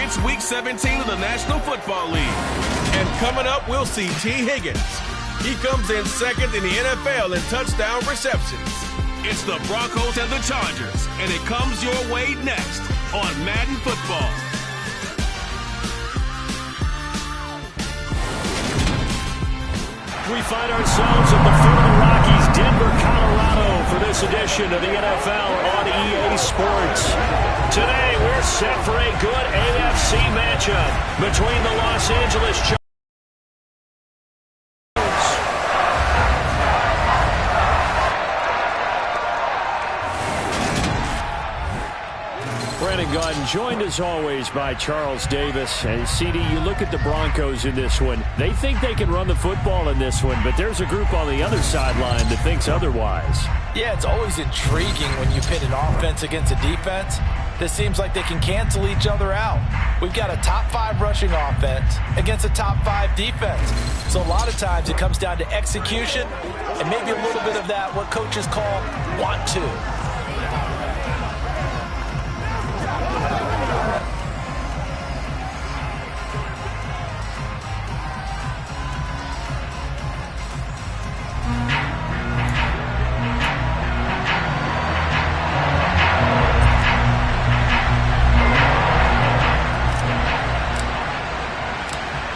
It's Week 17 of the National Football League. And coming up, we'll see T. Higgins. He comes in second in the NFL in touchdown receptions. It's the Broncos and the Chargers, and it comes your way next on Madden Football. We find ourselves at the foot of the Rockies, Denver, Colorado, for this edition of the NFL on EA Sports. Today, we're set for a good AFC matchup between the Los Angeles Chargers. Brandon Gaudin, joined as always by Charles Davis. And CD, you look at the Broncos in this one. They think they can run the football in this one, but there's a group on the other sideline that thinks otherwise. Yeah, it's always intriguing when you pit an offense against a defense. This seems like they can cancel each other out. We've got a top 5 rushing offense against a top 5 defense. So a lot of times it comes down to execution and maybe a little bit of that, what coaches call want to.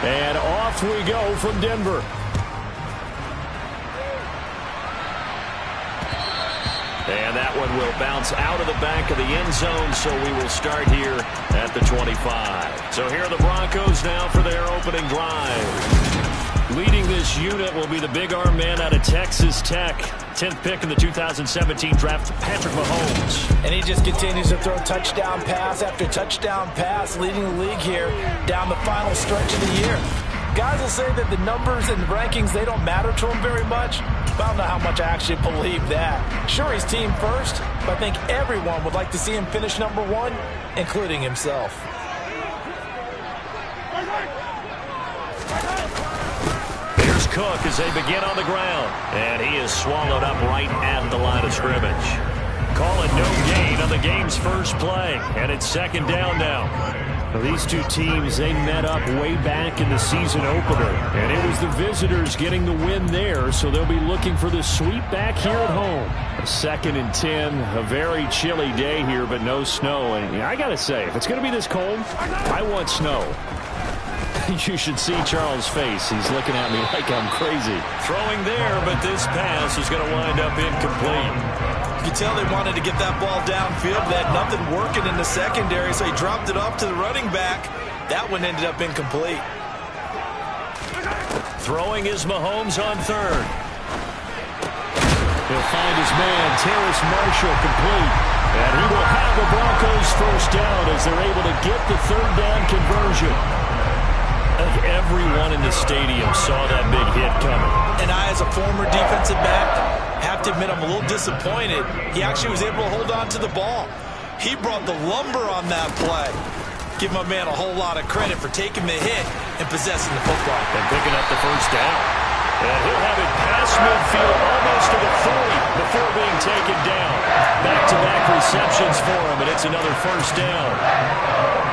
And off we go from Denver. And that one will bounce out of the back of the end zone, so we will start here at the 25. So here are the Broncos now for their opening drive. Leading this unit will be the big arm man out of Texas Tech. 10th pick in the 2017 draft, Patrick Mahomes. And he just continues to throw touchdown pass after touchdown pass, leading the league here down the final stretch of the year. Guys will say that the numbers and the rankings, they don't matter to him very much. But I don't know how much I actually believe that. Sure, he's team first, but I think everyone would like to see him finish number one, including himself. Here's Cook as they begin on the ground. And he is swallowed up right at the line of scrimmage. Call it no gain on the game's first play. And it's second down now. Well, these two teams, they met up way back in the season opener. And it was the visitors getting the win there, so they'll be looking for the sweep back here at home. 2nd and 10, a very chilly day here, but no snow. And I got to say, if it's going to be this cold, I want snow. You should see Charles' face. He's looking at me like I'm crazy. Throwing there, but this pass is going to wind up incomplete. You can tell they wanted to get that ball downfield. They had nothing working in the secondary, so he dropped it off to the running back. That one ended up incomplete. Throwing is Mahomes on third. He'll find his man, Terrace Marshall, complete. And he will have the Broncos first down as they're able to get the third down conversion. I think everyone in the stadium saw that big hit coming. And I, as a former defensive back, have to admit I'm a little disappointed. He actually was able to hold on to the ball. He brought the lumber on that play. Give my man a whole lot of credit for taking the hit and possessing the football. And picking up the first down. And he'll have it past midfield almost to the 40 before being taken down. Back-to-back receptions for him, and it's another first down.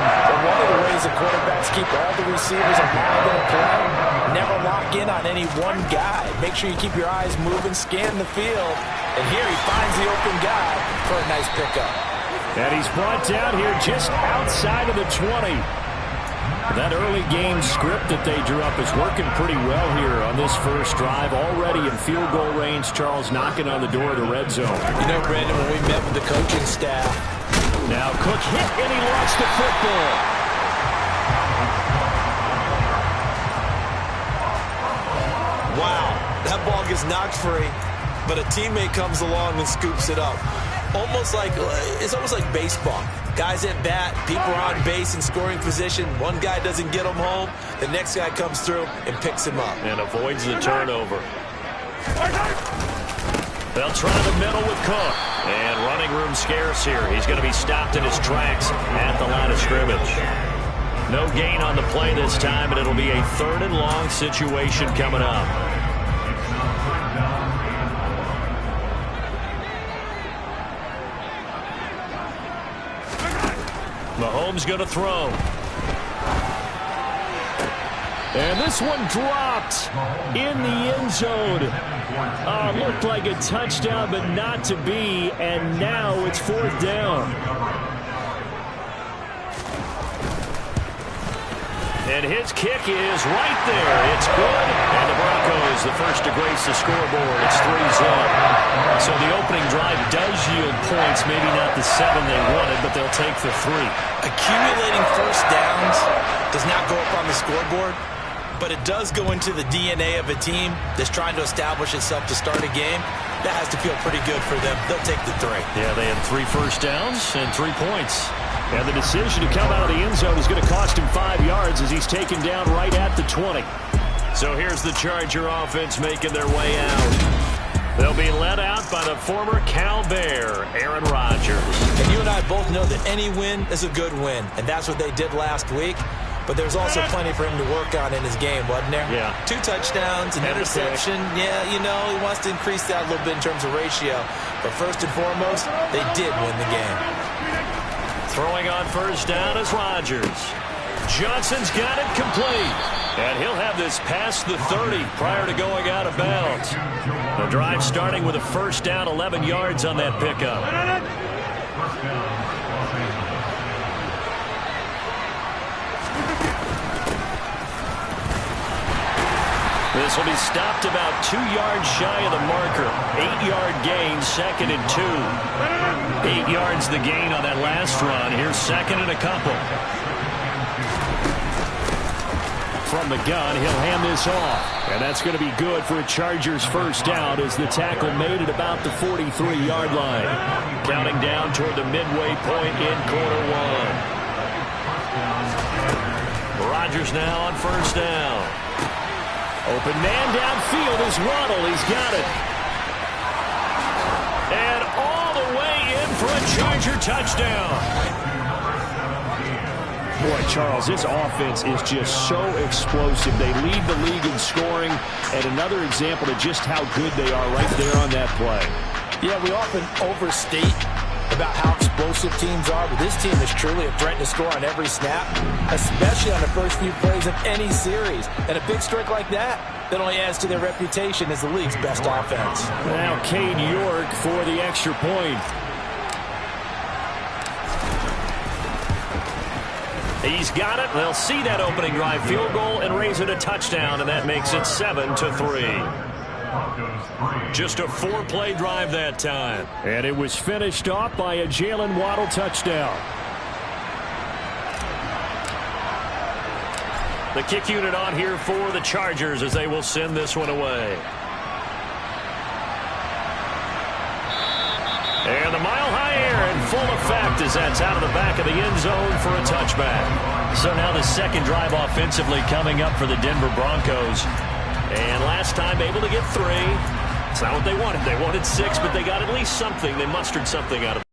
But one of the ways the quarterbacks keep all the receivers alive in a play, never lock in on any one guy. Make sure you keep your eyes moving, scan the field. And here he finds the open guy for a nice pickup. And he's brought down here just outside of the 20. That early game script that they drew up is working pretty well here on this first drive. Already in field goal range, Charles knocking on the door of the red zone. You know, Brandon, when we met with the coaching staff. Now Cook hit and he lost the football. Wow, that ball gets knocked free, but a teammate comes along and scoops it up. It's almost like baseball. Guys at bat, people are on base in scoring position. One guy doesn't get him home. The next guy comes through and picks him up. And avoids the turnover. They'll try the middle with Cook. And running room scarce here. He's going to be stopped in his tracks at the line of scrimmage. No gain on the play this time, and it'll be a 3rd and long situation coming up. Mahomes going to throw. And this one dropped in the end zone. Looked like a touchdown, but not to be. And now it's 4th down. And his kick is right there. It's good. And the Broncos, the first to grace the scoreboard. It's 3-zip. So the opening drive does yield points. Maybe not the 7 they wanted, but they'll take the 3. Accumulating first downs does not go up on the scoreboard, but it does go into the DNA of a team that's trying to establish itself to start a game. That has to feel pretty good for them. They'll take the 3. Yeah, they had 3 first downs and 3 points. And the decision to come out of the end zone is going to cost him 5 yards as he's taken down right at the 20. So here's the Charger offense making their way out. They'll be led out by the former Cal Bear, Aaron Rodgers. And you and I both know that any win is a good win, and that's what they did last week. But there's also plenty for him to work on in his game, wasn't there? Yeah. 2 touchdowns, an interception. Yeah, you know, he wants to increase that a little bit in terms of ratio. But first and foremost, they did win the game. Throwing on first down is Rodgers. Johnson's got it complete. And he'll have this past the 30 prior to going out of bounds. The drive starting with a first down, 11 yards on that pickup. This will be stopped about 2 yards shy of the marker. 8-yard gain, 2nd and 2. 8 yards the gain on that last run. Here's 2nd and a couple. From the gun, he'll hand this off. And that's going to be good for a Chargers first down as the tackle made it about the 43-yard line. Counting down toward the midway point in quarter one. Rodgers now on first down. Open man downfield is Waddle. He's got it. And all the way in for a Charger touchdown. Boy, Charles, this offense is just so explosive. They lead the league in scoring, and another example of just how good they are right there on that play. Yeah, we often overstate about how explosive teams are, but this team is truly a threat to score on every snap, especially on the first few plays of any series. And a big strike like that only adds to their reputation as the league's best offense. Now Cade York for the extra point. He's got it. They'll see that opening drive field goal and raise it a touchdown, and that makes it 7-3. Just a 4-play drive that time. And it was finished off by a Jalen Waddle touchdown. The kick unit on here for the Chargers as they will send this one away. And the mile-high air in full effect as that's out of the back of the end zone for a touchback. So now the second drive offensively coming up for the Denver Broncos. And last time able to get 3. It's not what they wanted. They wanted 6, but they got at least something. They mustered something out of it.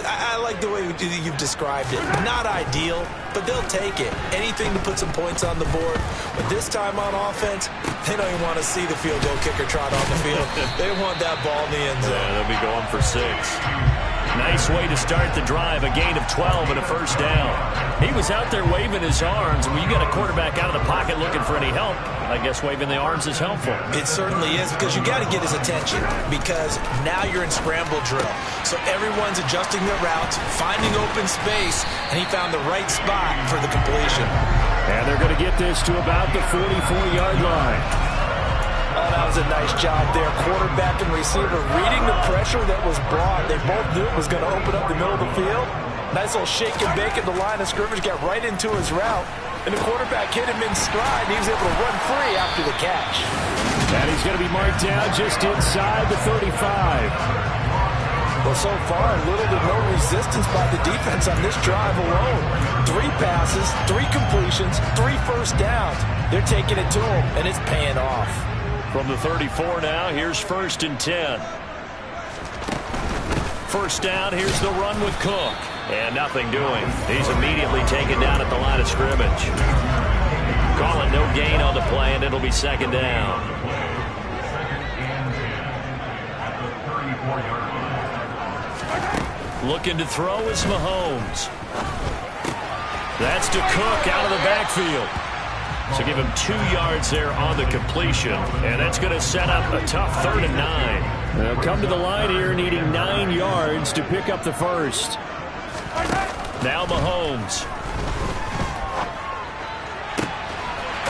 I like the way you've described it. Not ideal, but they'll take it. Anything to put some points on the board. But this time on offense, they don't even want to see the field goal kicker trot on the field. They want that ball in the end zone. Yeah, they'll be going for 6. Nice way to start the drive. A gain of 12 and a first down. He was out there waving his arms. When you got a quarterback out of the pocket looking for any help, I guess waving the arms is helpful. It certainly is, because you got to get his attention, because now you're in scramble drill. So everyone's adjusting their routes, finding open space, and he found the right spot for the completion. And they're going to get this to about the 44-yard line. Oh, that was a nice job there. Quarterback and receiver reading the pressure that was brought. They both knew it was going to open up the middle of the field. Nice little shake and bake at the line of scrimmage, got right into his route. And the quarterback hit him in stride. He was able to run free after the catch. And he's going to be marked down just inside the 35. Well, so far, little to no resistance by the defense on this drive alone. 3 passes, 3 completions, 3 first downs. They're taking it to him, and it's paying off. From the 34 now, here's 1st and 10. First down, here's the run with Cook. And nothing doing. He's immediately taken down at the line of scrimmage. Calling no gain on the play, and it'll be 2nd down. Looking to throw is Mahomes. That's to Cook out of the backfield. So give him 2 yards there on the completion. And that's going to set up a tough 3rd and 9. They'll come to the line here needing 9 yards to pick up the first. Now Mahomes.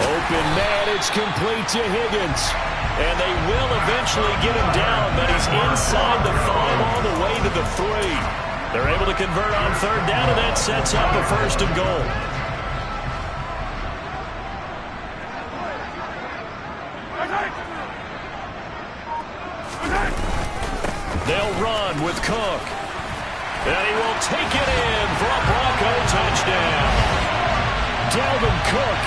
Open man, it's complete to Higgins. And they will eventually get him down, but he's inside the 5 all the way to the 3. They're able to convert on 3rd down, and that sets up a 1st and goal. They'll run with Cook. And he will take it in for a Bronco touchdown. Dalvin Cook,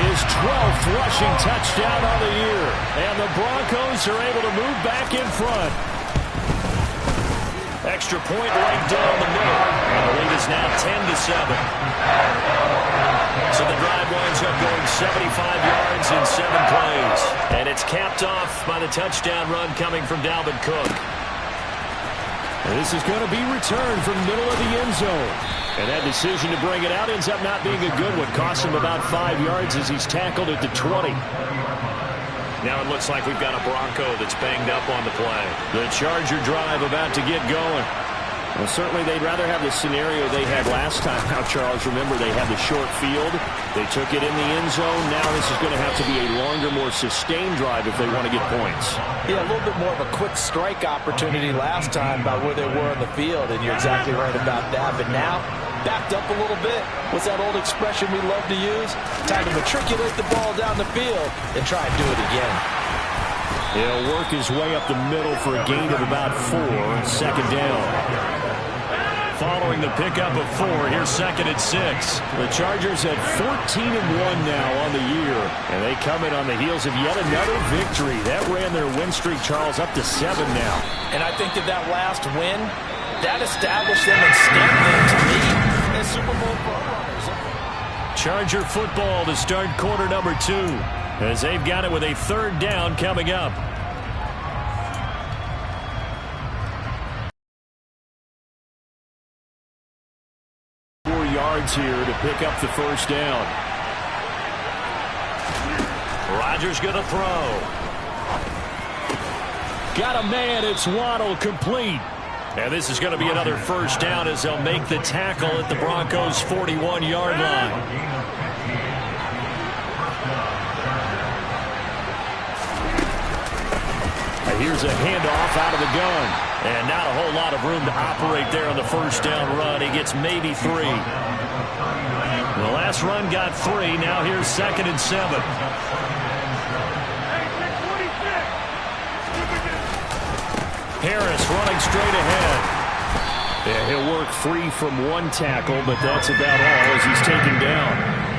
his 12th rushing touchdown on the year. And the Broncos are able to move back in front. Extra point right down the middle. And the lead is now 10-7. So the drive winds up going 75 yards in 7 plays. And it's capped off by the touchdown run coming from Dalvin Cook. This is going to be returned from the middle of the end zone. And that decision to bring it out ends up not being a good one. Cost him about 5 yards as he's tackled at the 20. Now it looks like we've got a Bronco that's banged up on the play. The Charger drive about to get going. Well, certainly they'd rather have the scenario they had last time. Now, Charles, remember, they had the short field. They took it in the end zone. Now this is going to have to be a longer, more sustained drive if they want to get points. Yeah, a little bit more of a quick strike opportunity last time by where they were on the field, and you're exactly right about that. But now, backed up a little bit. What's that old expression we love to use? Time to matriculate the ball down the field and try and do it again. He'll work his way up the middle for a gain of about 4, second down. Following the pickup of 4, here's 2nd and 6. The Chargers at 14-1 now on the year, and they come in on the heels of yet another victory. That ran their win streak, Charles, up to 7 now. And I think that last win, that established them and stamped them to me as Super Bowl frontrunners. Charger football to start quarter number 2, as they've got it with a 3rd down coming up. Here to pick up the first down. Rodgers going to throw. Got a man. It's Waddle, complete. And this is going to be another first down as they'll make the tackle at the Broncos' 41-yard line. Here's a handoff out of the gun. And not a whole lot of room to operate there on the first down run. He gets maybe 3. The last run got 3. Now here's 2nd and 7. Harris running straight ahead. Yeah, he'll work free from 1 tackle, but that's about all as he's taken down.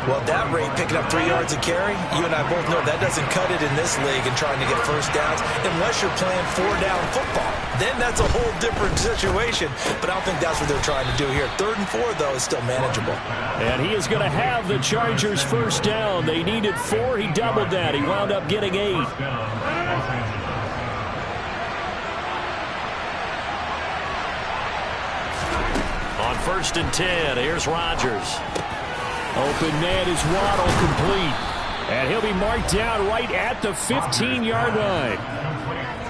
Well, at that rate, picking up 3 yards a carry, you and I both know that doesn't cut it in this league and trying to get first downs unless you're playing 4-down football. Then that's a whole different situation, but I don't think that's what they're trying to do here. 3rd and 4, though, is still manageable. And he is going to have the Chargers first down. They needed 4. He doubled that. He wound up getting 8. On 1st and 10, here's Rodgers. Open man is Waddle, complete. And he'll be marked down right at the 15-yard line.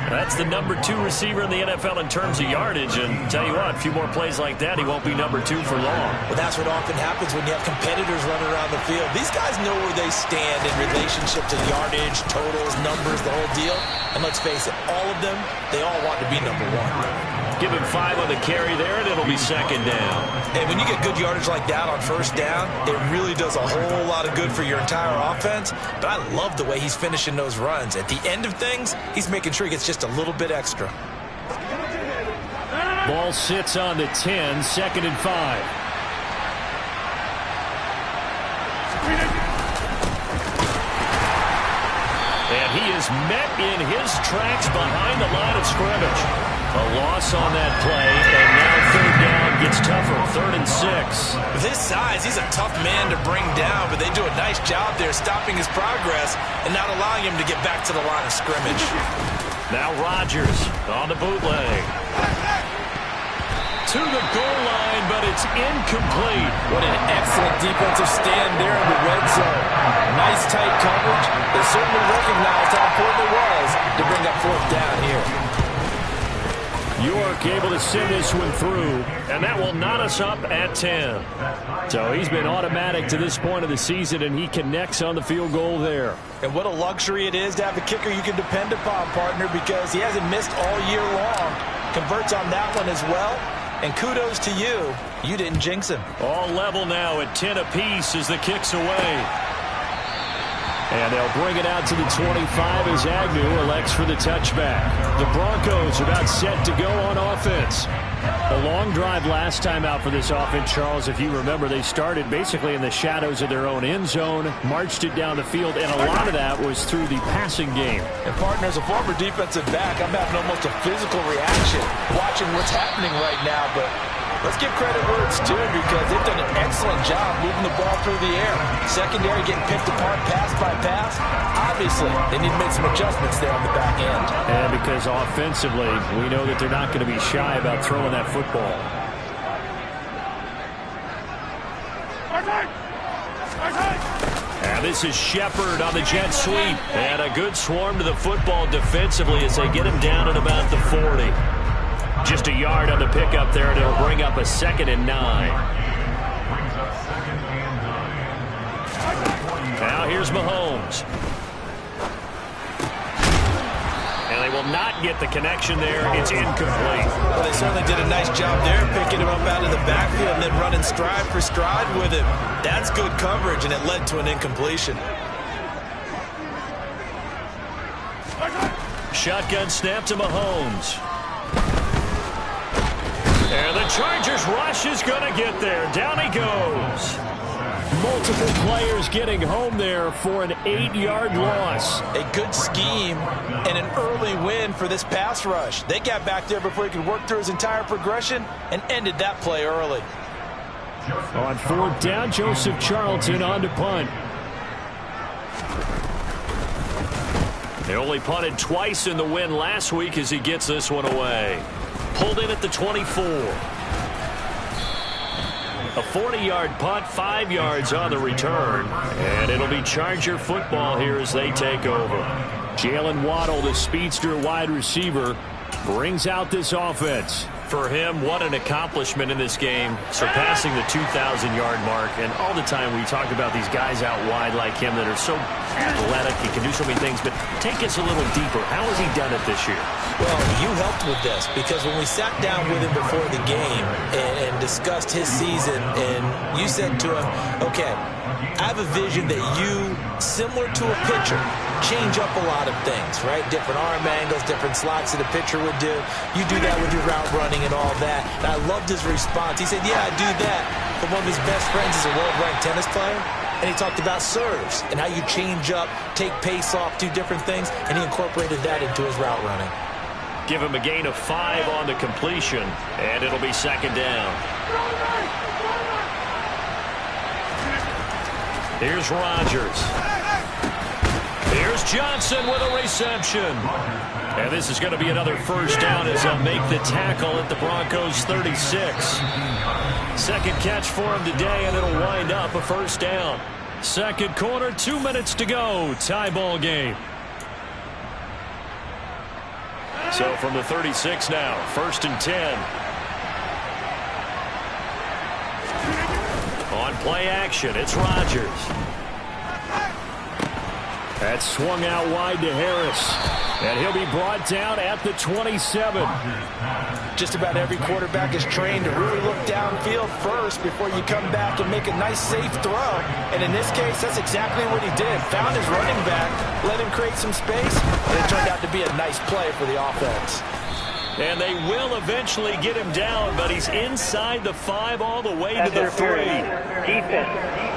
That's the number 2 receiver in the NFL in terms of yardage. And tell you what, a few more plays like that, he won't be number 2 for long. Well, that's what often happens when you have competitors running around the field. These guys know where they stand in relationship to yardage, totals, numbers, the whole deal. And let's face it, all of them, they all want to be number 1. Give him 5 on the carry there, and it'll be 2nd down. And when you get good yardage like that on first down, it really does a whole lot of good for your entire offense. But I love the way he's finishing those runs. At the end of things, he's making sure he gets just a little bit extra. Ball sits on the 10, 2nd and 5. And he is met in his tracks behind the line of scrimmage. A loss on that play, and now 3rd down gets tougher, 3rd and 6. With his size, he's a tough man to bring down, but they do a nice job there stopping his progress and not allowing him to get back to the line of scrimmage. Now Rodgers on the bootleg. To the goal line, but it's incomplete. What an excellent defensive stand there in the red zone. Nice tight coverage. They certainly recognized how important it was to bring up 4th down here. York able to send this one through, and that will knot us up at 10. So he's been automatic to this point of the season, and he connects on the field goal there. And what a luxury it is to have a kicker you can depend upon, partner, because he hasn't missed all year long. Converts on that one as well. And kudos to you. You didn't jinx him. All level now at 10 apiece as the kick's away. And they'll bring it out to the 25 as Agnew elects for the touchback. The Broncos are about set to go on offense. A long drive last time out for this offense, Charles. If you remember, they started basically in the shadows of their own end zone, marched it down the field, and a lot of that was through the passing game. And, partner, as a former defensive back, I'm having almost a physical reaction watching what's happening right now, but let's give credit where it's due because they've done an excellent job moving the ball through the air. Secondary getting picked apart pass by pass. Obviously, they need to make some adjustments there on the back end. And because offensively, we know that they're not going to be shy about throwing that football. And this is Shepard on the jet sweep. And a good swarm to the football defensively as they get him down at about the 40. Just a yard on the pickup there, and it'll bring up a 2nd and 9. Now here's Mahomes. And they will not get the connection there. It's incomplete. Well, they certainly did a nice job there, picking him up out of the backfield and then running stride for stride with him. That's good coverage, and it led to an incompletion. Shotgun snap to Mahomes. And the Chargers rush is going to get there. Down he goes. Multiple players getting home there for an 8-yard loss. A good scheme and an early win for this pass rush. They got back there before he could work through his entire progression and ended that play early. On 4th down, Joseph Charlton on to punt. They only punted twice in the win last week as he gets this one away. Pulled in at the 24. A 40-yard punt, 5 yards on the return. And it'll be Charger football here as they take over. Jalen Waddle, the speedster wide receiver, brings out this offense. For him, what an accomplishment in this game, surpassing the 2,000-yard mark. And all the time we talk about these guys out wide like him that are so athletic, he can do so many things. But take us a little deeper. How has he done it this year? Well, you helped with this because when we sat down with him before the game and discussed his season, and you said to him, okay, I have a vision that you, similar to a pitcher, change up a lot of things, right? Different arm angles, different slots that a pitcher would do. You do that with your route running and all that. And I loved his response. He said, yeah, I do that. But one of his best friends is a world-ranked tennis player. And he talked about serves and how you change up, take pace off, do different things. And he incorporated that into his route running. Give him a gain of 5 on the completion. And it'll be 2nd down. Here's Rodgers. Here's Johnson with a reception. And this is going to be another 1st down as they'll make the tackle at the Broncos 36. 2nd catch for him today, and it'll wind up a 1st down. 2nd quarter, 2 minutes to go. Tie ball game. So from the 36 now, 1st and 10. On play action, it's Rodgers. That's swung out wide to Harris. And he'll be brought down at the 27. Just about every quarterback is trained to really look downfield first before you come back and make a nice, safe throw. And in this case, that's exactly what he did. Found his running back, let him create some space, and it turned out to be a nice play for the offense. And they will eventually get him down, but he's inside the 5 all the way to the 3. Defense.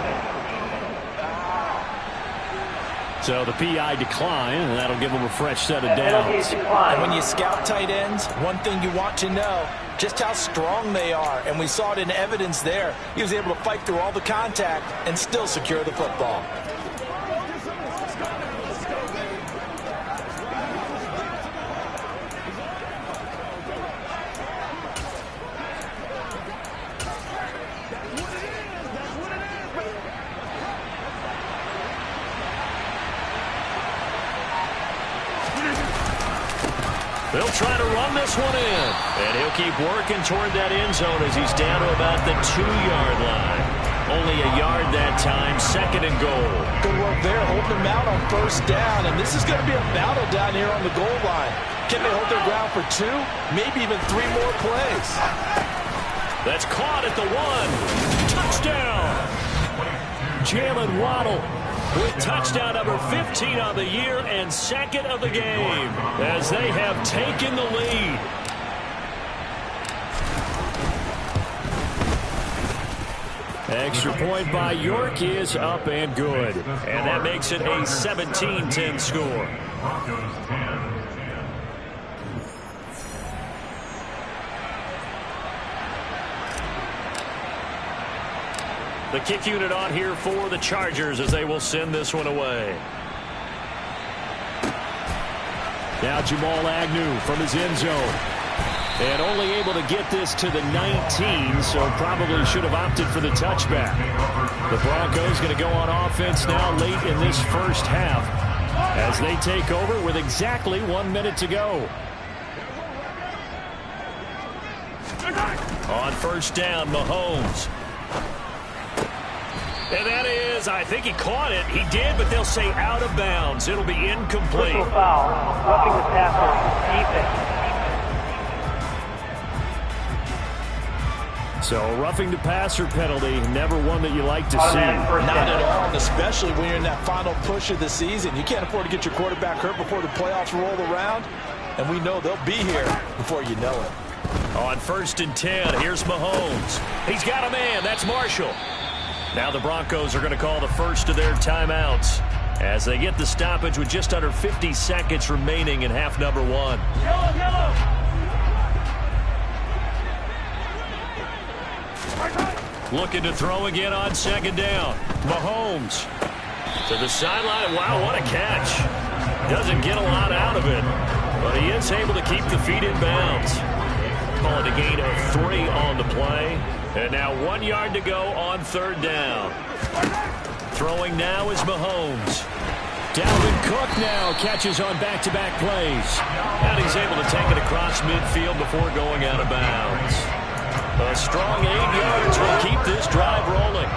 So the PI decline, and that'll give him a fresh set of downs. And when you scout tight ends, one thing you want to know, just how strong they are. And we saw it in evidence there. He was able to fight through all the contact and still secure the football. They'll try to run this one in. And he'll keep working toward that end zone as he's down to about the 2-yard line. Only a yard that time, 2nd and goal. Good work there, holding them out on 1st down. And this is going to be a battle down here on the goal line. Can they hold their ground for 2, maybe even 3 more plays? That's caught at the 1. Touchdown! Jalen Waddle with touchdown number 15 on the year and 2nd of the game as they have taken the lead. Extra point by York is up and good. And that makes it a 17-10 score. The kick unit on here for the Chargers as they will send this one away. Now Jamal Agnew from his end zone. And only able to get this to the 19, so probably should have opted for the touchback. The Broncos going to go on offense now late in this 1st half as they take over with exactly 1 minute to go. On first down, Mahomes. And that is, I think he caught it. He did, but they'll say out of bounds. It'll be incomplete. Personal foul, roughing the passer, defense. So, roughing the passer penalty, never one that you like to see. Not at all, especially when you're in that final push of the season. You can't afford to get your quarterback hurt before the playoffs roll around, and we know they'll be here before you know it. On first and 10, here's Mahomes. He's got a man. That's Marshall. Now the Broncos are going to call the first of their timeouts as they get the stoppage with just under 50 seconds remaining in half number 1. Yellow. Looking to throw again on second down. Mahomes to the sideline. Wow, what a catch. Doesn't get a lot out of it, but he is able to keep the feet in bounds. Call it a gain of 3 on the play. And now 1 yard to go on third down. Throwing now is Mahomes. Dalvin Cook now catches on back-to-back plays. And he's able to take it across midfield before going out of bounds. A strong 8 yards will keep this drive rolling.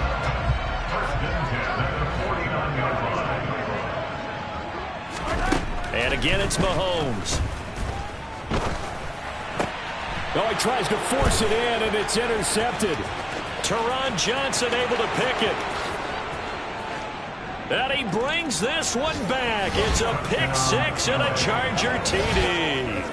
And again, it's Mahomes. Oh, he tries to force it in, and it's intercepted. Teron Johnson able to pick it. And he brings this one back. It's a pick 6 and a Charger TD.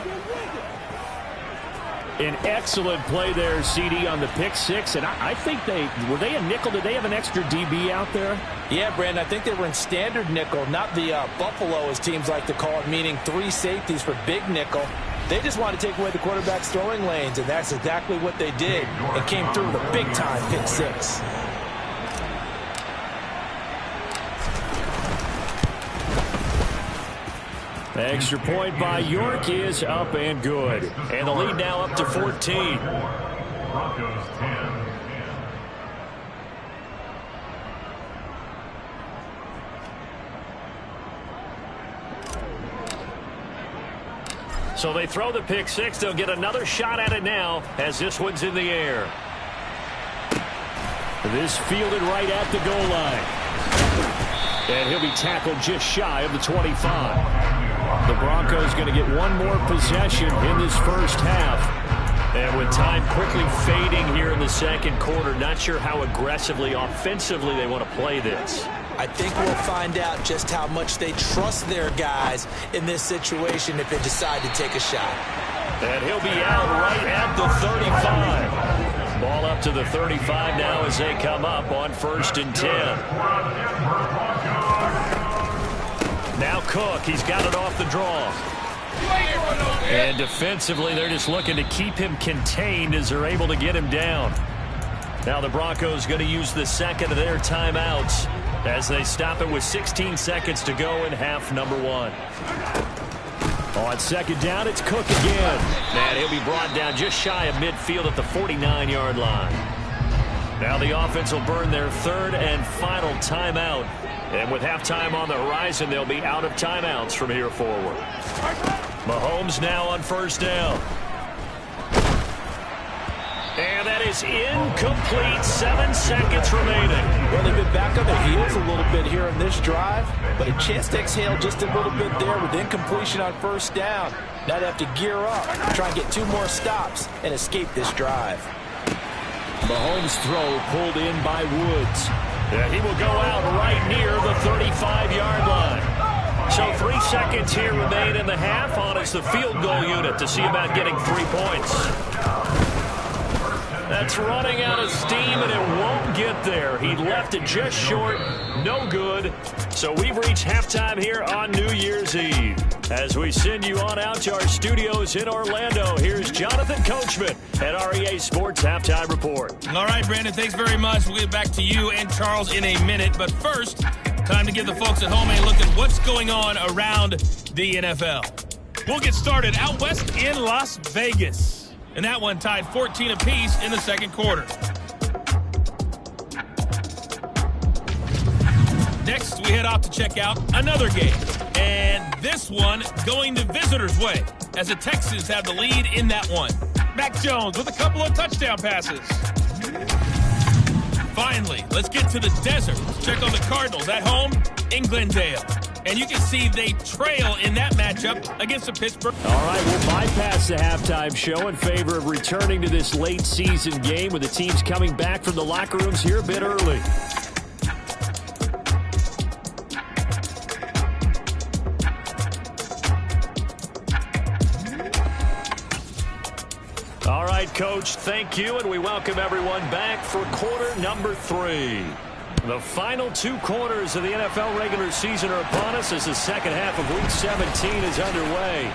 An excellent play there, CD, on the pick 6. And I think were they a nickel? Did they have an extra DB out there? Yeah, Brandon, I think they were in standard nickel, not the Buffalo, as teams like to call it, meaning 3 safeties for big nickel. They just wanted to take away the quarterback's throwing lanes, and that's exactly what they did, and came through with a big-time pick 6. The extra point by York is up and good. And the lead now up to 14. Broncos 10. So they throw the pick 6. They'll get another shot at it now as this one's in the air. This fielded right at the goal line. And he'll be tackled just shy of the 25. The Broncos going to get one more possession in this first half. And with time quickly fading here in the second quarter, not sure how aggressively, offensively they want to play this. I think we'll find out just how much they trust their guys in this situation if they decide to take a shot. And he'll be out right at the 35. Ball up to the 35 now as they come up on first and 10. Now Cook, he's got it off the draw. And defensively, they're just looking to keep him contained as they're able to get him down. Now the Broncos going to use the second of their timeouts as they stop it with 16 seconds to go in half number 1. On second down, it's Cook again. And he'll be brought down just shy of midfield at the 49-yard line. Now the offense will burn their third and final timeout. And with halftime on the horizon, they'll be out of timeouts from here forward. Mahomes now on first down. And that is incomplete. 7 seconds remaining. Well, they've been back on their heels a little bit here in this drive, but a chance to exhale just a little bit there with incompletion on first down. Now they have to gear up, try and get 2 more stops, and escape this drive. Mahomes' throw pulled in by Woods. Yeah, he will go out right near the 35-yard line. So 3 seconds here remain in the half on as the field goal unit to see about getting 3 points. That's running out of steam, and it won't get there. He left it just short. No good. So we've reached halftime here on New Year's Eve. As we send you on out to our studios in Orlando, here's Jonathan Coachman at REA Sports Halftime Report. All right, Brandon, thanks very much. We'll get back to you and Charles in a minute. But first, time to give the folks at home a look at what's going on around the NFL. We'll get started out west in Las Vegas. And that one tied 14 apiece in the second quarter. Next, we head off to check out another game. And this one going the visitors' way, as the Texans have the lead in that one. Mac Jones with a couple of touchdown passes. Finally, let's get to the desert. Check on the Cardinals at home in Glendale. And you can see they trail in that matchup against the Pittsburgh. All right, we'll bypass the halftime show in favor of returning to this late season game with the teams coming back from the locker rooms here a bit early. All right, Coach, thank you, and we welcome everyone back for quarter number 3. The final 2 quarters of the NFL regular season are upon us as the second half of Week 17 is underway.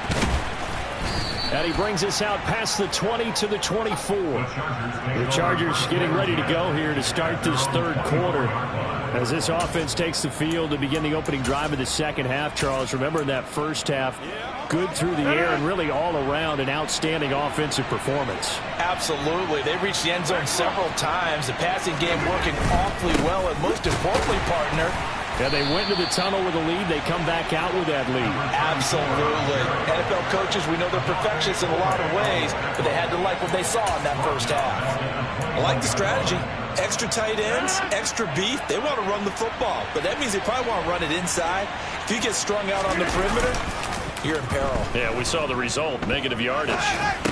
And he brings us out past the 20 to the 24. The Chargers getting ready to go here to start this third quarter. As this offense takes the field to begin the opening drive of the second half, Charles, remember in that first half, good through the air and really all around an outstanding offensive performance. Absolutely. They reached the end zone several times. The passing game working awfully well, and most importantly, partner, yeah, they went into the tunnel with a lead. They come back out with that lead. Absolutely. NFL coaches, we know they're perfectionists in a lot of ways, but they had to like what they saw in that first half. I like the strategy. Extra tight ends, extra beef. They want to run the football, but that means they probably want to run it inside. If you get strung out on the perimeter, you're in peril. Yeah, we saw the result. Negative yardage.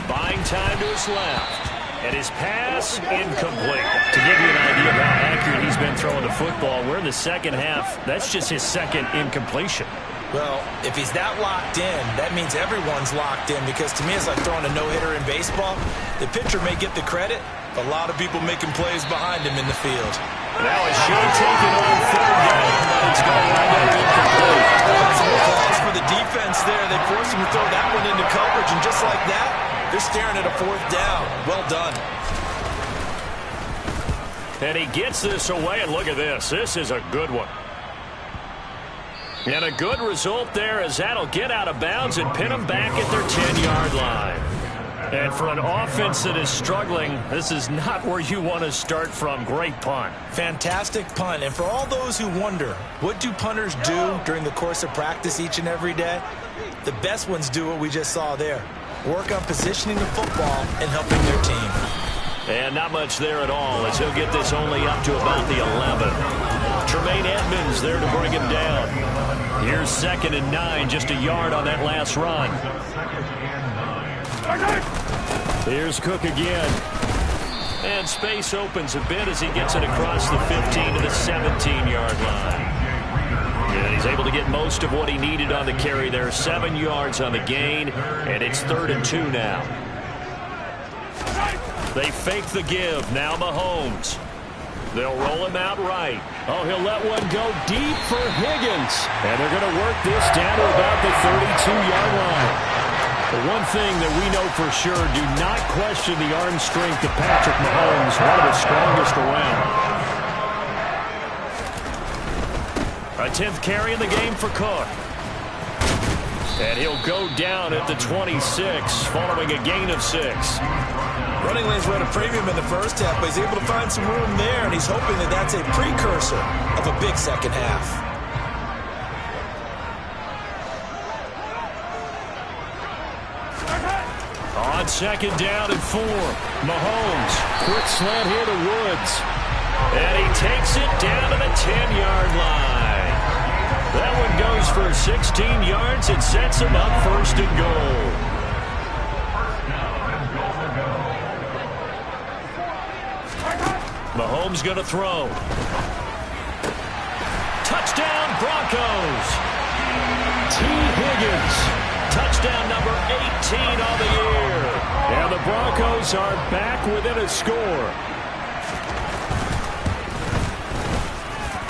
Buying time to his left. And his pass incomplete. To give you an idea of how accurate he's been throwing the football, we're in the second half. That's just his second incompletion. Well, if he's that locked in, that means everyone's locked in, because to me it's like throwing a no-hitter in baseball. The pitcher may get the credit, but a lot of people making plays behind him in the field. Now a shot taken on third down. It's going to wind up incomplete. Some calls for the defense there. They forced him to throw that one into coverage, and just like that, they're staring at a fourth down. Well done. And he gets this away, and look at this. This is a good one. And a good result there, as that'll get out of bounds and pin them back at their 10-yard line. And for an offense that is struggling, this is not where you want to start from. Great punt. Fantastic punt. And for all those who wonder, what do punters do during the course of practice each and every day? The best ones do what we just saw there. Work on positioning the football and helping their team. And not much there at all, as he'll get this only up to about the 11. Tremaine Edmonds there to bring him down. Here's 2nd and 9, just a yard on that last run. Here's Cook again. And space opens a bit as he gets it across the 15 to the 17-yard line. And he's able to get most of what he needed on the carry there. 7 yards on the gain, and it's 3rd and 2 now. They fake the give. Now Mahomes. They'll roll him out right. Oh, he'll let one go deep for Higgins. And they're going to work this down to about the 32-yard line. The one thing that we know for sure, do not question the arm strength of Patrick Mahomes, one of the strongest around. A 10th carry in the game for Cook. And he'll go down at the 26, following a gain of 6. Running lanes were at a premium in the first half, but he's able to find some room there, and he's hoping that that's a precursor of a big second half. On 2nd down and 4, Mahomes, quick slant here to Woods. And he takes it down to the 10-yard line. That one goes for 16 yards and sets him up 1st and goal. Mahomes going to throw. Touchdown, Broncos. T. Higgins. Touchdown number 18 on the year. And the Broncos are back within a score.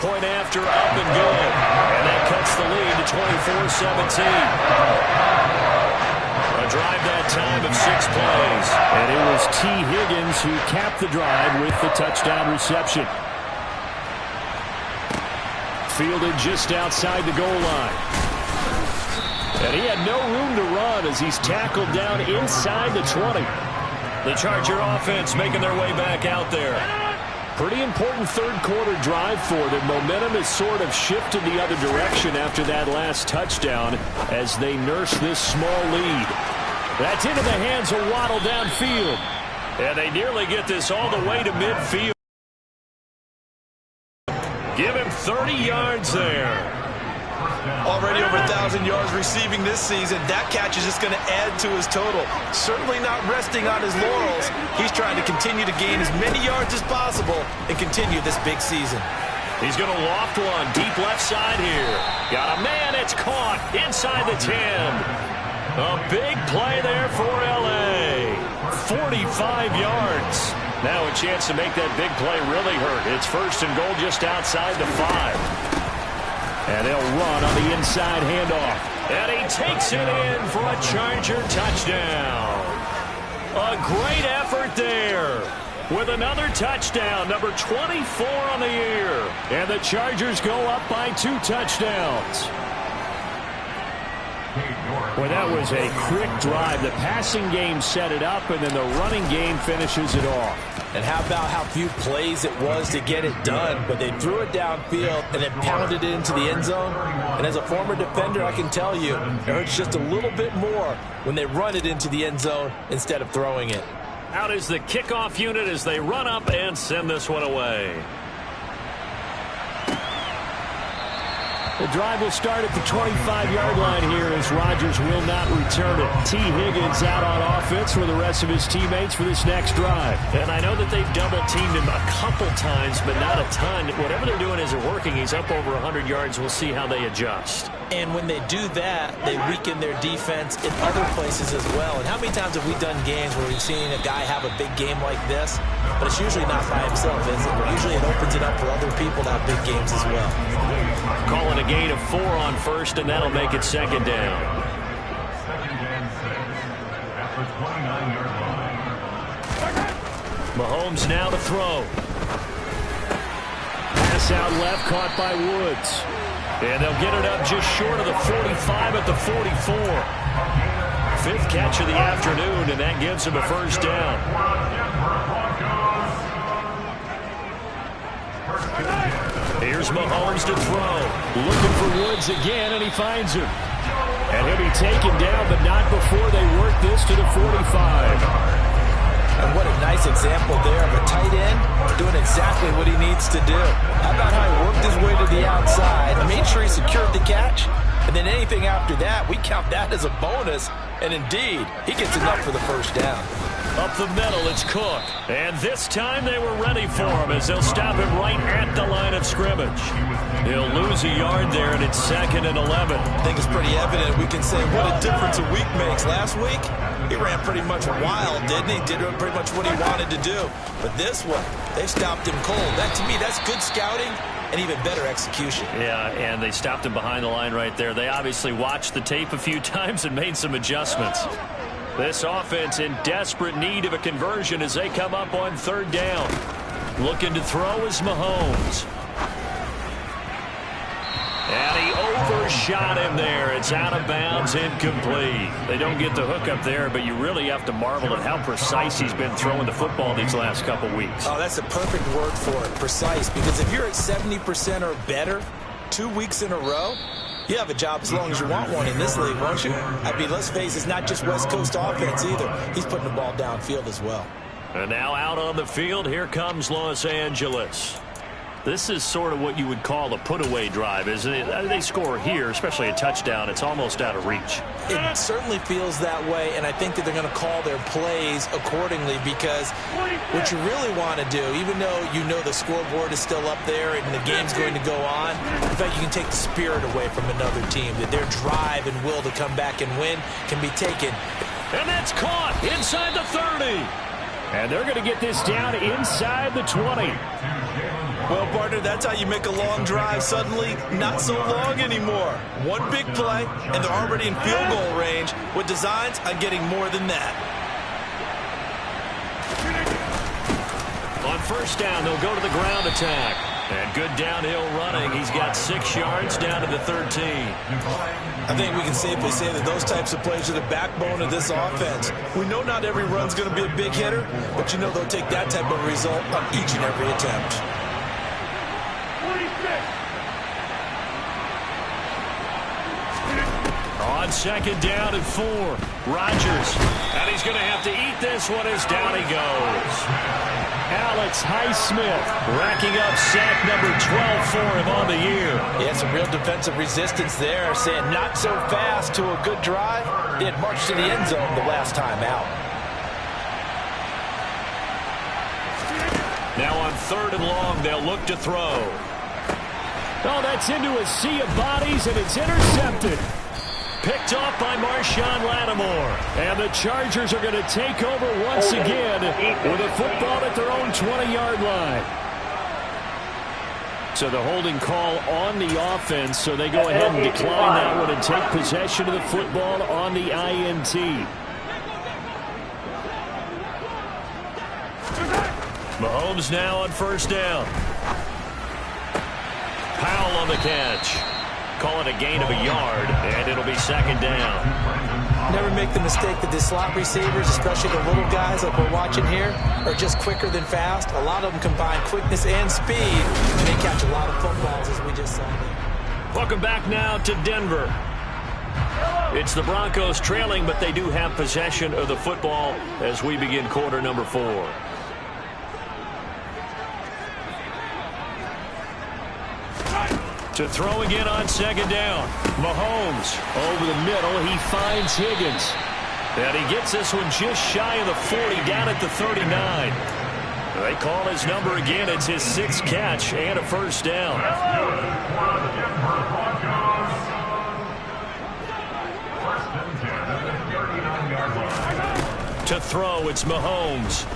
Point after, up and good. And that cuts the lead to 24-17. A drive that time of 6 plays. And it was T. Higgins who capped the drive with the touchdown reception. Fielded just outside the goal line. And he had no room to run as he's tackled down inside the 20. The Charger offense making their way back out there. Pretty important third-quarter drive for them. Momentum has sort of shifted the other direction after that last touchdown as they nurse this small lead. That's into the hands of Waddle downfield. And they nearly get this all the way to midfield. Give him 30 yards there. Already over 1,000 yards receiving this season. That catch is just going to add to his total. Certainly not resting on his laurels. He's trying to continue to gain as many yards as possible and continue this big season. He's going to loft one deep left side here. Got a man. It's caught inside the 10. A big play there for L.A. 45 yards. Now a chance to make that big play really hurt. It's first and goal just outside the 5. And they'll run on the inside handoff. And he takes it in for a Charger touchdown. A great effort there with another touchdown, number 24 on the year. And the Chargers go up by 2 touchdowns. Well, that was a quick drive. The passing game set it up, and then the running game finishes it off. And how about how few plays it was to get it done, but they threw it downfield and then pounded it into the end zone. And as a former defender, I can tell you, it hurts just a little bit more when they run it into the end zone instead of throwing it. Out is the kickoff unit as they run up and send this one away. The drive will start at the 25-yard line here as Rodgers will not return it. T. Higgins out on offense for the rest of his teammates for this next drive. And I know that they've double-teamed him a couple times, but not a ton. Whatever they're doing isn't working. He's up over 100 yards. We'll see how they adjust. And when they do that, they weaken their defense in other places as well. And how many times have we done games where we've seen a guy have a big game like this, but it's usually not by himself, is it? Usually it opens it up for other people to have big games as well. Calling a gain of 4 on first, and that'll make it second down. Second and 6 at the 29-yard line. Mahomes now to throw. Pass out left, caught by Woods. And they'll get it up just short of the 45 at the 44. 5th catch of the afternoon, and that gives him a first down. Here's Mahomes to throw. Looking for Woods again, and he finds him. And he'll be taken down, but not before they work this to the 45. And what a nice example there of a tight end doing exactly what he needs to do. How about how he worked his way to the outside, made sure he secured the catch, and then anything after that, we count that as a bonus. And indeed, he gets enough for the first down. Up the middle, it's Cook. And this time they were ready for him as they'll stop him right at the line of scrimmage. He'll lose a yard there, and it's 2nd and 11. I think it's pretty evident. We can say what a difference a week makes. Last week, he ran pretty much wild, didn't he? Did pretty much what he wanted to do. But this one, they stopped him cold. That, to me, that's good scouting and even better execution. Yeah, and they stopped him behind the line right there. They obviously watched the tape a few times and made some adjustments. This offense in desperate need of a conversion as they come up on 3rd down. Looking to throw is Mahomes. And he overshot him there. It's out of bounds, incomplete. They don't get the hook up there, but you really have to marvel at how precise he's been throwing the football these last couple weeks. Oh, that's a perfect word for it, precise, because if you're at 70% or better 2 weeks in a row, you have a job as long as you want one in this league, won't you? I mean, let's face it, it's not just West Coast offense either. He's putting the ball downfield as well. And now out on the field, here comes Los Angeles. This is sort of what you would call a put-away drive, isn't it? They score here, especially a touchdown. It's almost out of reach. It certainly feels that way, and I think that they're going to call their plays accordingly because what you really want to do, even though you know the scoreboard is still up there and the game's going to go on, in fact, you can take the spirit away from another team, that their drive and will to come back and win can be taken. And that's caught inside the 30. And they're going to get this down inside the 20. Well, partner, that's how you make a long drive suddenly not so long anymore. One big play, and they're already in field goal range with designs on getting more than that. On 1st down, they'll go to the ground attack. And good downhill running. He's got 6 yards down to the 13. I think we can safely say that those types of plays are the backbone of this offense. We know not every run's going to be a big hitter, but you know they'll take that type of result on each and every attempt. On second down and 4, Rodgers. And he's going to have to eat this one as down he goes. Alex Highsmith racking up sack number 12 for him on the year. Yeah, some real defensive resistance there, saying not so fast to a good drive. They had marched to the end zone the last time out. Now on 3rd and long, they'll look to throw. Oh, that's into a sea of bodies, and it's intercepted. Picked off by Marshawn Lattimore. And the Chargers are going to take over once again with a football at their own 20-yard line. So the holding call on the offense, so they go ahead and decline that one and take possession of the football on the INT. Mahomes now on 1st down. Powell on the catch. Call it a gain of a yard, and it'll be 2nd down. Never make the mistake that the slot receivers, especially the little guys like we're watching here, are just quicker than fast. A lot of them combine quickness and speed, and they catch a lot of footballs, as we just saw there. Welcome back now to Denver. It's the Broncos trailing, but they do have possession of the football as we begin quarter number 4. To throw again on 2nd down. Mahomes over the middle. He finds Higgins. And he gets this one just shy of the 40, down at the 39. They call his number again. It's his 6th catch and a 1st down. To throw, it's Mahomes.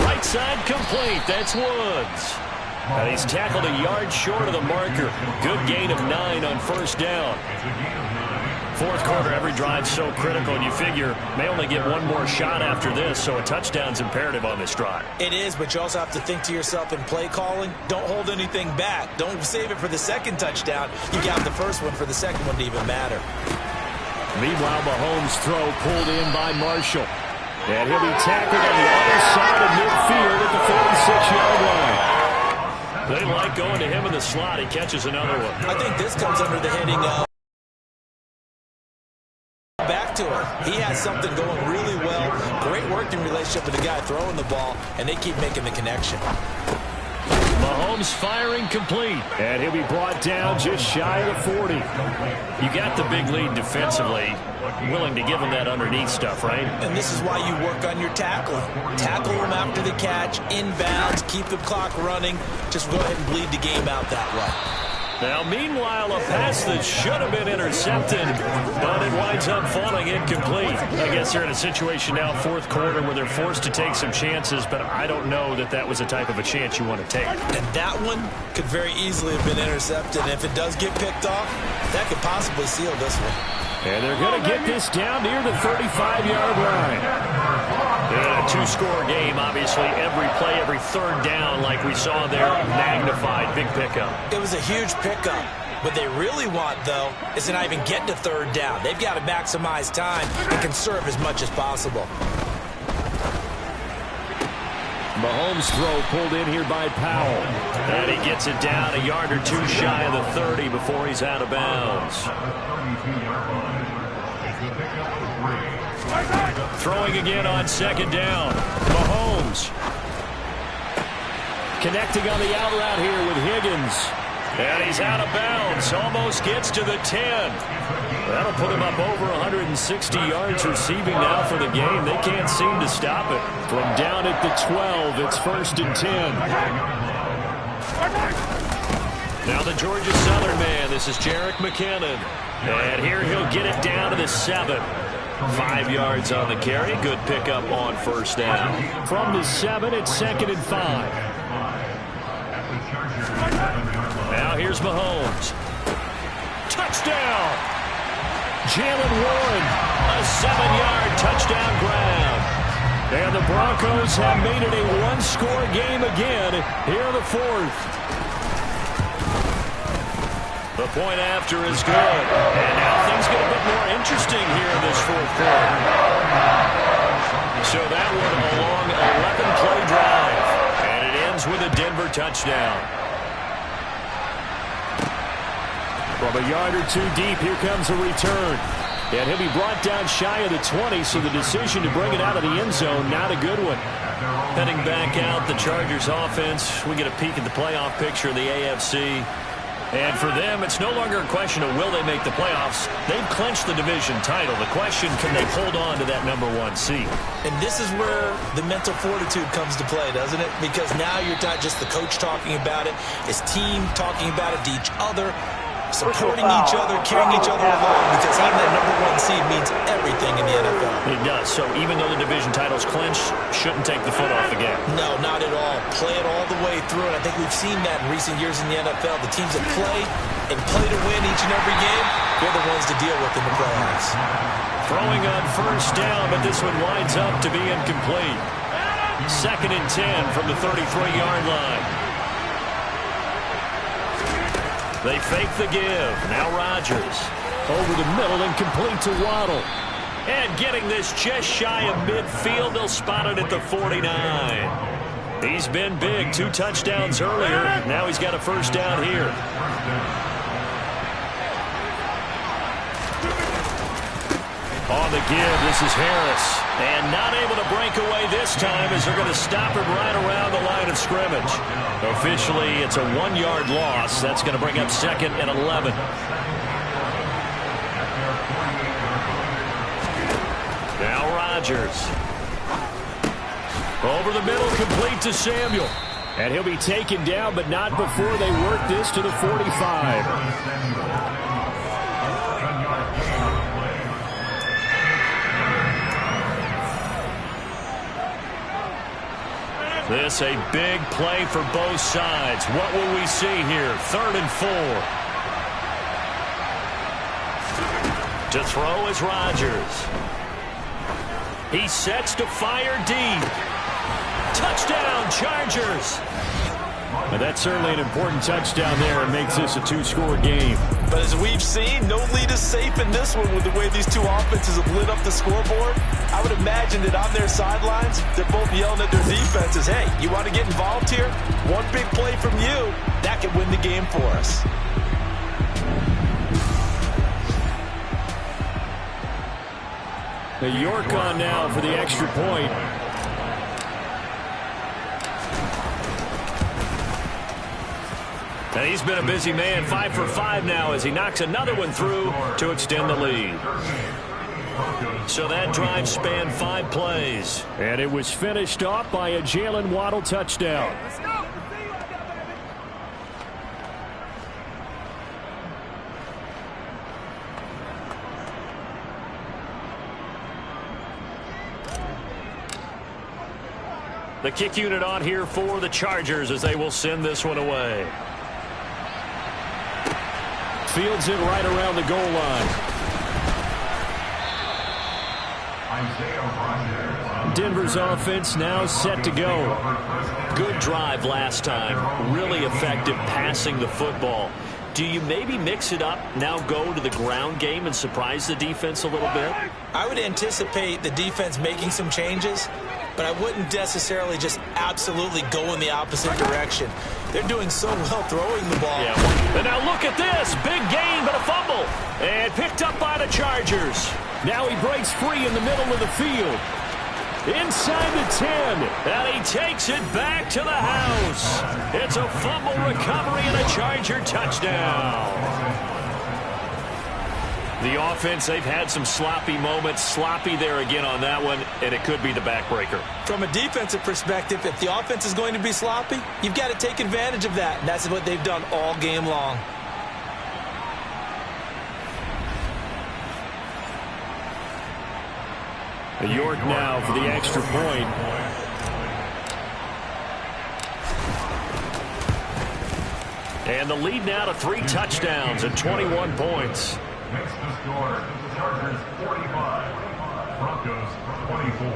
Right side complete. That's Woods. And he's tackled a yard short of the marker. Good gain of 9 on 1st down. 4th quarter, every drive's so critical, and you figure may only get one more shot after this, so a touchdown's imperative on this drive. It is, but you also have to think to yourself in play calling, don't hold anything back. Don't save it for the 2nd touchdown. You got the 1st one for the 2nd one to even matter. Meanwhile, Mahomes' throw pulled in by Marshall. And he'll be tackled on the other side of midfield at the 46-yard line. They like going to him in the slot. He catches another one. I think this comes under the heading of back to him. He has something going really well. Great working relationship with the guy throwing the ball, and they keep making the connection. Mahomes firing complete. And he'll be brought down just shy of the 40. You got the big lead defensively. Willing to give him that underneath stuff, right? And this is why you work on your tackling. Tackle him after the catch, inbounds, keep the clock running. Just go ahead and bleed the game out that way. Now, meanwhile, a pass that should have been intercepted, but it winds up falling incomplete. I guess they're in a situation now, 4th quarter, where they're forced to take some chances, but I don't know that that was the type of a chance you want to take. And that one could very easily have been intercepted. And if it does get picked off, that could possibly seal this one. And they're going to get this down near the 35-yard line. In a 2-score game, obviously, every play, every 3rd down, like we saw there, magnified, big pickup. It was a huge pickup. What they really want, though, is to not even get to 3rd down. They've got to maximize time and conserve as much as possible. Mahomes' throw pulled in here by Powell. And he gets it down a yard or 2 shy of the 30 before he's out of bounds. Throwing again on 2nd down. Mahomes. Connecting on the out route here with Higgins. And he's out of bounds. Almost gets to the 10. That'll put him up over 160 yards receiving now for the game. They can't seem to stop it. From down at the 12, it's 1st and 10. Now the Georgia Southern man. This is Jerick McKinnon. And here he'll get it down to the 7. 5 yards on the carry. Good pickup on 1st down. From the 7, it's 2nd and 5. Now here's Mahomes. Touchdown! Jalen Warren. A 7-yard touchdown grab. And the Broncos have made it a one-score game again here in the fourth. The point after is good. And now things get a bit more interesting here in this fourth quarter. So that one a long 11-play drive. And it ends with a Denver touchdown. From a yard or two deep, here comes a return. And he'll be brought down shy of the 20, so the decision to bring it out of the end zone, not a good one. Heading back out, the Chargers offense. We get a peek at the playoff picture of the AFC. And for them, it's no longer a question of will they make the playoffs. They've clinched the division title. The question, can they hold on to that #1 seed? And this is where the mental fortitude comes to play, doesn't it? Because now you're not just the coach talking about it. It's team talking about it to each other, supporting each other, carrying each other along, because having that #1 seed means everything in the NFL. It does. So even though the division title's clinched, shouldn't take the foot off the gas. No, not at all. Play it all the way through, and I think we've seen that in recent years in the NFL. The teams that play to win each and every game, they're the ones to deal with in the playoffs. Throwing on first down, but this one winds up to be incomplete. 2nd and 10 from the 33-yard line. They fake the give. Now Rodgers. Over the middle and complete to Waddle. And getting this just shy of midfield, they'll spot it at the 49. He's been big. 2 touchdowns earlier. Now he's got a first down here. On the give, this is Harris. And not able to break away this time as they're going to stop him right around the line of scrimmage. Officially, it's a 1-yard loss. That's going to bring up 2nd and 11. Now Rodgers. Over the middle, complete to Samuel. And he'll be taken down, but not before they work this to the 45. This a big play for both sides. What will we see here? 3rd and 4. To throw is Rodgers. He sets to fire deep. Touchdown, Chargers. And that's certainly an important touchdown there. It makes this a 2-score game. But as we've seen, no lead is safe in this one with the way these two offenses have lit up the scoreboard. I would imagine that on their sidelines, they're both yelling at their defenses, hey, you want to get involved here? One big play from you, that could win the game for us. The York on now for the extra point. And he's been a busy man, 5 for 5 now as he knocks another one through to extend the lead. So that drive spanned 5 plays. And it was finished off by a Jalen Waddle touchdown. Let's go. The kick unit on here for the Chargers as they will send this one away. Fields it right around the goal line. Denver's offense now set to go. Good drive last time. Really effective passing the football. Do you maybe mix it up, now go to the ground game and surprise the defense a little bit? I would anticipate the defense making some changes, but I wouldn't necessarily just absolutely go in the opposite direction. They're doing so well throwing the ball. Yeah. And now look at this. Big gain, but a fumble. And picked up by the Chargers. Now he breaks free in the middle of the field. Inside the 10. And he takes it back to the house. It's a fumble recovery and a Charger touchdown. The offense, they've had some sloppy moments. Sloppy there again on that one, and it could be the backbreaker. From a defensive perspective, if the offense is going to be sloppy, you've got to take advantage of that, and that's what they've done all game long. York now for the extra point. And the lead now to 3 touchdowns and 21 points. Makes the score. Chargers 45. Broncos 24.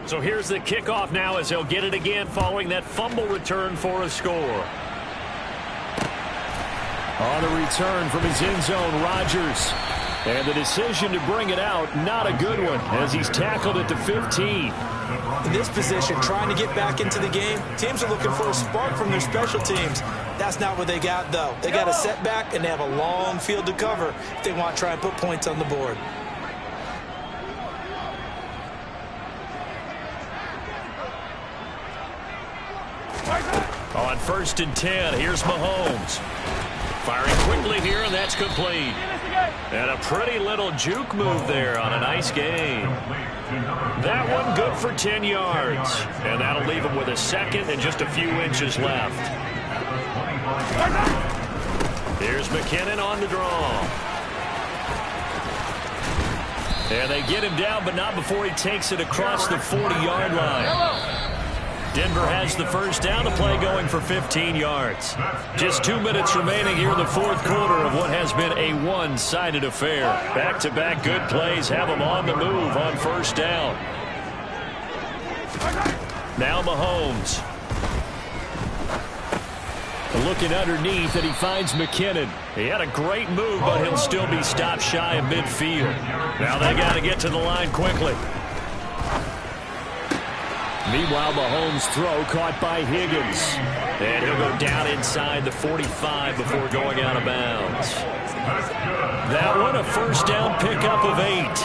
So here's the kickoff now as they'll get it again following that fumble return for a score. On the return from his end zone, Rodgers. And the decision to bring it out, not a good one, as he's tackled at the 15. In this position, trying to get back into the game, teams are looking for a spark from their special teams. That's not what they got, though. They got a setback, and they have a long field to cover if they want to try and put points on the board. On 1st and 10, here's Mahomes. Firing quickly here, and that's complete. And a pretty little juke move there on a nice game. That one good for 10 yards. And that'll leave him with a second and just a few inches left. Here's McKinnon on the draw. And they get him down, but not before he takes it across the 40-yard line. Denver has the first down, a play going for 15 yards. Just 2 minutes remaining here in the fourth quarter of what has been a one-sided affair. Back-to-back good plays have them on the move on first down. Now Mahomes. Looking underneath, and he finds McKinnon. He had a great move, but he'll still be stopped shy of midfield. Now they got to get to the line quickly. Meanwhile, Mahomes' throw caught by Higgins. And he'll go down inside the 45 before going out of bounds. That one, a first down pickup of 8.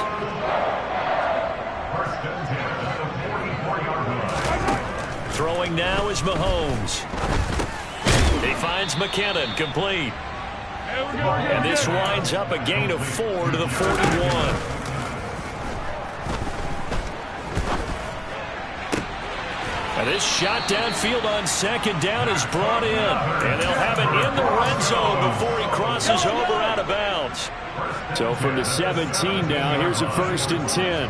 Throwing now is Mahomes. He finds McKinnon, complete. And this winds up a gain of 4 to the 41. And this shot downfield on second down is brought in. And they'll have it in the red zone before he crosses over out of bounds. So from the 17 now, here's a 1st and 10.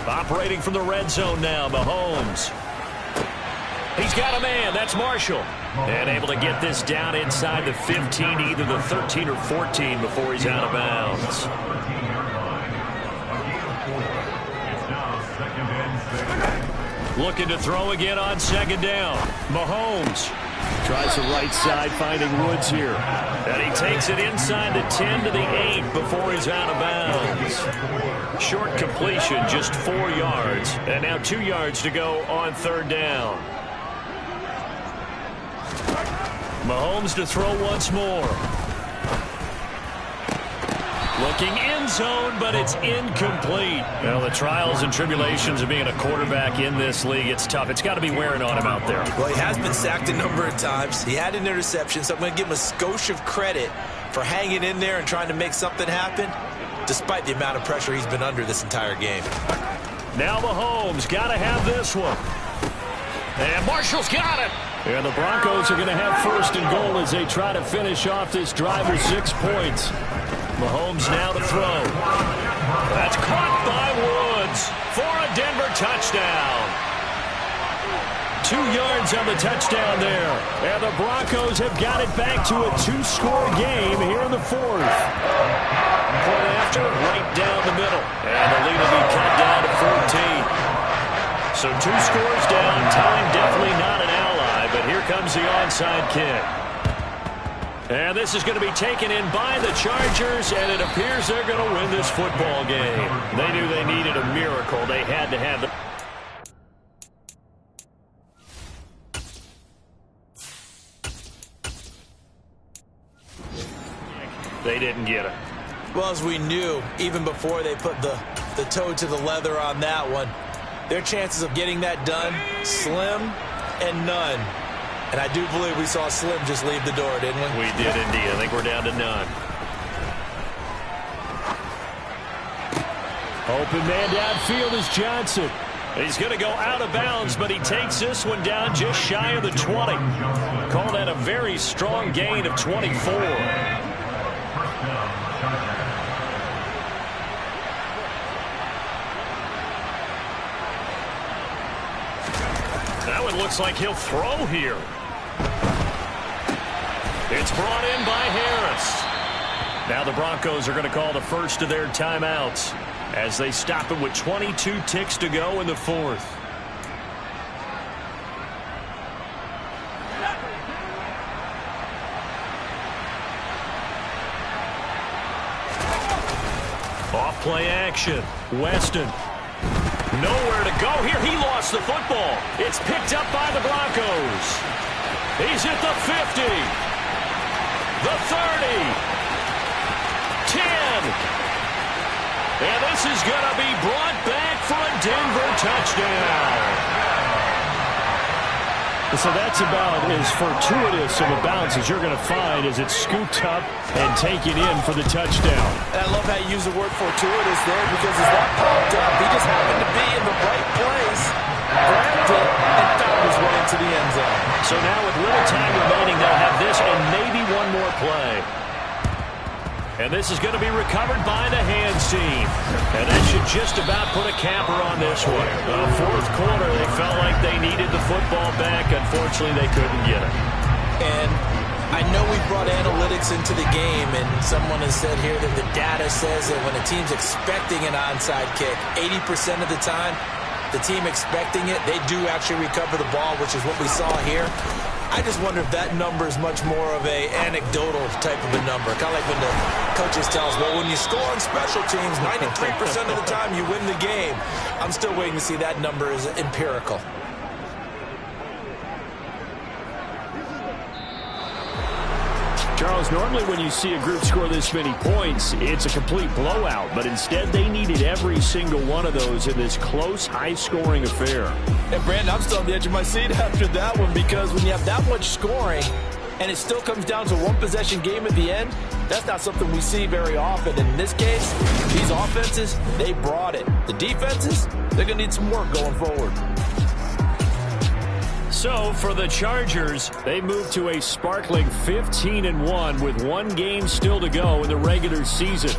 Operating from the red zone now, Mahomes. He's got a man. That's Marshall. And able to get this down inside the 15, either the 13 or 14 before he's out of bounds. Looking to throw again on second down. Mahomes tries the right side, finding Woods here. And he takes it inside the 10 to the 8 before he's out of bounds. Short completion, just 4 yards. And now 2 yards to go on third down. Mahomes to throw once more. Looking end zone, but it's incomplete. Well, the trials and tribulations of being a quarterback in this league, it's tough. It's got to be wearing on him out there. Well, he has been sacked a number of times. He had an interception, so I'm going to give him a skosh of credit for hanging in there and trying to make something happen, despite the amount of pressure he's been under this entire game. Now Mahomes got to have this one. And Marshall's got it. And the Broncos are going to have 1st and goal as they try to finish off this drive with 6 points. Mahomes now to throw. That's caught by Woods for a Denver touchdown. 2 yards on the touchdown there. And the Broncos have got it back to a 2-score game here in the fourth. Point after, right down the middle. And the lead will be cut down to 14. So 2 scores down. Time definitely not an ally, but here comes the onside kick. And this is going to be taken in by the Chargers, and it appears they're going to win this football game. They knew they needed a miracle. They had to have the... They didn't get it. Well, as we knew, even before they put the toe to the leather on that one, their chances of getting that done, slim and none. And I do believe we saw Slim just leave the door, didn't we? We did indeed. I think we're down to none. Open man downfield is Johnson. He's going to go out of bounds, but he takes this one down just shy of the 20. Call that a very strong gain of 24. That one looks like he'll throw here. It's brought in by Harris. Now the Broncos are going to call the first of their timeouts as they stop it with 22 ticks to go in the fourth. Off play action. Weston. Nowhere to go here. He lost the football. It's picked up by the Broncos. He's at the 50. The 30. 10. And this is going to be brought back for a Denver touchdown. So that's about as fortuitous of a bounce as you're going to find as it's scooped up and taken in for the touchdown. And I love how you use the word fortuitous there because as that popped up, he just happened to be in the right place, grabbed it, and found his way into the end zone. So now with little time remaining, they'll have this and maybe one more play. And this is going to be recovered by the hands team. And that should just about put a capper on this one. The fourth quarter, they felt like they needed the football back. Unfortunately, they couldn't get it. And I know we brought analytics into the game, and someone has said here that the data says that when a team's expecting an onside kick, 80% of the time, the team expecting it, they do actually recover the ball, which is what we saw here. I just wonder if that number is much more of a anecdotal type of a number. Kind of like when the coaches tell us, well, when you score on special teams, 93% of the time you win the game. I'm still waiting to see that number is empirical. Charles, normally when you see a group score this many points, it's a complete blowout. But instead, they needed every single one of those in this close, high-scoring affair. And, Brandon, I'm still on the edge of my seat after that one because when you have that much scoring and it still comes down to one-possession game at the end, that's not something we see very often. In this case, these offenses, they brought it. The defenses, they're going to need some work going forward. So, for the Chargers, they move to a sparkling 15-1 with one game still to go in the regular season.